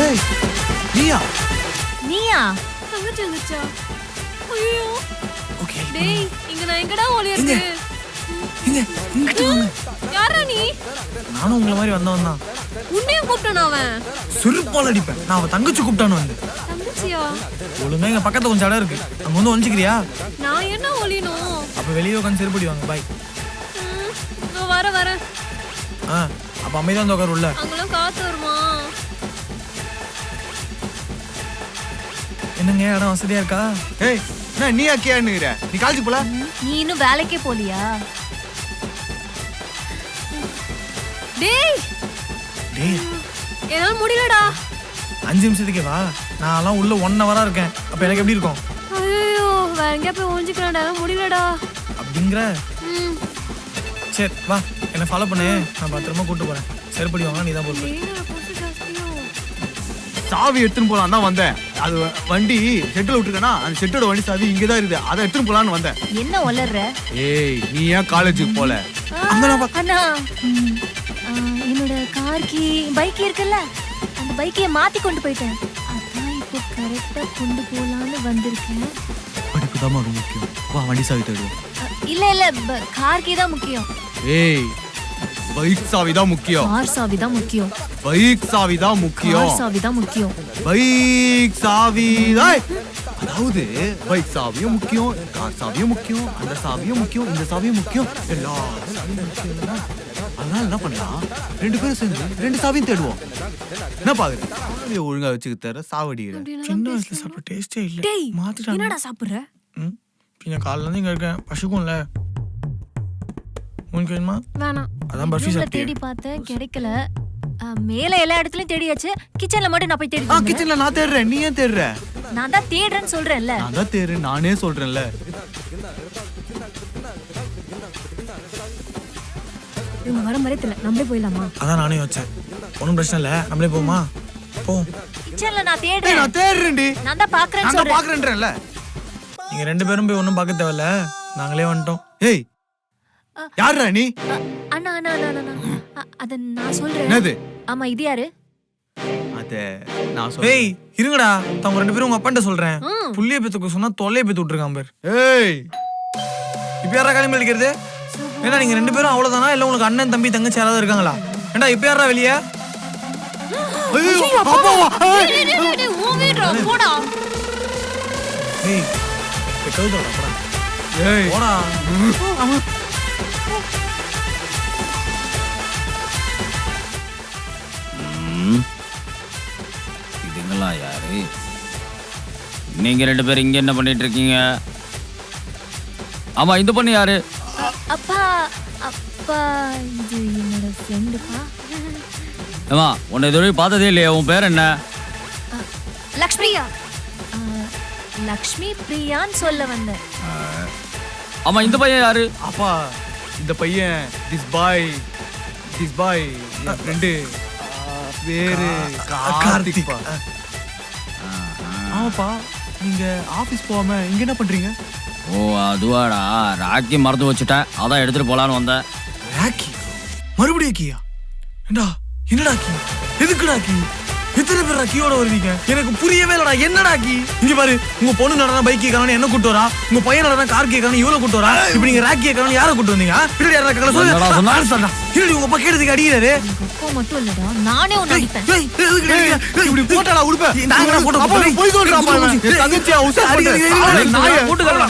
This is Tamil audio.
ஏய் நீயா தங்கச்சா ஐயோ ஓகே டேய் இங்க நான் எங்கடா ஓடிறது இங்க இங்கிட்டு வாங்க யாரா நீ நானும் உங்கள மாதிரி வந்தவன் தான் உன்னையும் கூப்பிட்டானா அவன் சுருப்பால் அடிப்பேன் நான் அவ தங்கச்சி கூப்பிட்டானு வந்து தங்கச்சியா ஒழுங்கா எங்க பக்கத்துல கொஞ்சம் இடம் இருக்கு அங்க வந்து ஒழிச்சுக்கிறியா நான் என்ன ஒளியணும் அப்ப வெளியே உட்காந்து செருப்படி வாங்க பாய் நான் வரேன் அப்ப அமைதியா வந்து உட்காரு உள்ள அங்கெல்லாம் காத்து வருமா என்னங்க இடம் வசதியா இருக்கா ஏய் என்ன நீ கேன்னுற நீ காலேஜ் போல நீ இன்னும் வேலைக்கே போலியா டேய் டேய் என்னால முடியலடா 5 நிமிஷத்துக்கே வா நான்லாம் உள்ள 1 ஹவரா இருக்கேன் அப்ப எனக்கு எப்படி இருக்கும் ஐயோ வேற எங்கேயா போய் ஒழிஞ்சுக்கலாம்டா முடியலடா அப்படிங்கிற சரி வா என்ன ஃபாலோ பண்ணு நான் பத்திரமா கூட்டு போறேன் செருப்படி வாங்க நீ தான் போட்டு சாவி எடுத்துன்னு போலாம் தான் வந்தேன் அது வண்டி ஷெட்டில் விட்டுருக்கனா அந்த ஷெட்டோட வண்டி சாவி இங்கதான் இருக்குது அதை எடுத்துன்னு போலான்னு வந்தேன் என்ன ஒளர்ற ஏய் நீ ஏன் காலேஜுக்கு போல அண்ணா என்னோட கார்க்கு பைக் இருக்குல்ல அந்த பைக்கைய மாத்தி கொண்டு போயிட்டேன் அதான் இப்போ கரெக்டா கொண்டு போலான்னு வந்திருக்கேன் படிப்பு தான் முக்கியம் வா வண்டி சாவி தேடுவோம் இல்ல கார்க்கே தான் முக்கியம் ஏய் பைக் சாவி தான் முக்கியம் கார் சாவி தான் முக்கியம் பைக் சாவி தான் முக்கியம் கார் சாவி தான் முக்கியம் பைக் சாவி தான் அதாவது பைக் சாவியும் முக்கியம் கார் சாவியும் முக்கியம் அந்த சாவியும் முக்கியம் இந்த சாவியும் முக்கியம் எல்லா சாவியும் முக்கியம் அதனால என்ன பண்ணலாம் 2 பேரும் சேர்ந்து 2 சாவியும் தேடுவோம் என்ன பாக்குறேன் சாவியை ஒழுங்கா வச்சுக்க தர சாவடிக்கிறேன் சின்ன வயசுல சாப்பிட்ட டேஸ்டே இல்ல டேய் மாத்திட்டாங்க என்னடா சாப்பிடுற பின்ன காலைல இருந்து இங்க இருக்கேன் பசிக்கும்ல உனக்கு வேணுமா வேணாம் அதான் பர்ஃபி ரூம்ல சாப்பிட்டியா? தேடி பார்த்தேன் கிடைக்கல மேல எல்லா இடத்துலயும் தேடியாச்சு கிச்சன்ல மட்டும் நான் போய் தேடி கிச்சன்ல நான் தேடுறேன் நீ ஏன் தேடுற நான் தான் தேடுறேன்னு சொல்றேன்ல நான் தான் தேடுறேன் நானே சொல்றேன்ல இவங்க வர மாதிரி தெரியல நம்மளே போயிடலாமா அதான் நானே வச்சேன் ஒன்றும் பிரச்சனை இல்லை நம்மளே போமா போ கிச்சன்ல நான் ஏய் தேடுறேன் நான் தேடுறேன்டி நான் தான் பாக்குறேன்னு நான் சொல்றேன் பாக்குறேன்றேன்ல நீங்க 2 பேரும் போய் ஒன்றும் பார்க்க தேவையில்ல நாங்களே வந்துட்டோம் ஏய் யாரா நீ அண்ணா அத நான் சொல்றேன் என்னது ஆமா இது யாரு அத நான் சொல்றேன் ஏய் இருங்கடா அவங்க 2 பேரும் உங்க அப்பாண்ட சொல்றேன் ம். புள்ளிய பெத்துக்க சொன்னா தொல்லைய பெத்து விட்டுருக்கான் பேர் ஏய் இப்ப யாரா காலி அடிக்கிறது ஏன்னா நீங்க 2 பேரும் அவ்வளவுதானா இல்ல உங்களுக்கு அண்ணன் தம்பி தங்கச்சி யாராவது இருக்காங்களா ஏண்டா இப்ப யாரா வெளியே ஐயோ அப்பாவா ஓவிடுறா போடா ஏய் கவுதடா போடா ஏய் போடா இதுங்களா யாரு நீங்க 2 பேரும் இங்க என்ன பண்ணிட்டு இருக்கீங்க ஆமா இந்த பொண்ணு யாரு அப்பா அப்பா இது என்னோட ஃப்ரெண்டுப்பா ஏமா உன்னை இது வரைக்கும் பார்த்ததே இல்லையா உன் பேர் என்ன லக்ஷ்மியா லக்ஷ்மி பிரியான்னு சொல்ல வந்தேன் ஆமா இந்த பையன் யாரு அப்பா இந்த பையன் திஸ் பாய் என் ஃப்ரெண்டு பேரு கார்த்திக் பா ஆமாப்பா நீங்க ஆபீஸ் போகாம இங்க என்ன பண்றீங்க ஓ அதுவாடா ராக்கி மறந்து வச்சுட்டேன் அதான் எடுத்துட்டு போலான்னு வந்தேன் ராக்கி மறுபடியும் கீயா ஏண்டா என்னடா கீ எதுக்குடா கீ எத்தனை பேர் கீயோட வருவீங்க எனக்கு புரியவே இல்லடா என்னடா கீ இங்க பாரு உங்க பொண்ணு நடனா பைக் கேட்கறானு என்ன கூட்டு வரா உங்க பையன் நடனா கார் கேட்கறானு இவ்வளவு கூட்டு வரா இப்ப நீங்க ராக்கி கேட்கறானு யாரை கூட்டு வந்தீங்க பின்னாடி யாரா கேட்கல என்னடா சொன்னா? சொல்லுடா இல்லடி உங்க அப்பா கேட்டதுக்கு அடிக்கிறாரு அப்பா மட்டும் இல்லடா நானே ஒன்னு அடிப்பேன் ஏய் எதுக்கு அடிக்கிற? இப்படி போட்டாடா உடுப்ப நாங்க போட்டோ போய் சொல்றாப்பா தங்கச்சியா உசார் அடிக்கிறீங்க. நாயே கூட்டுக்கலாம்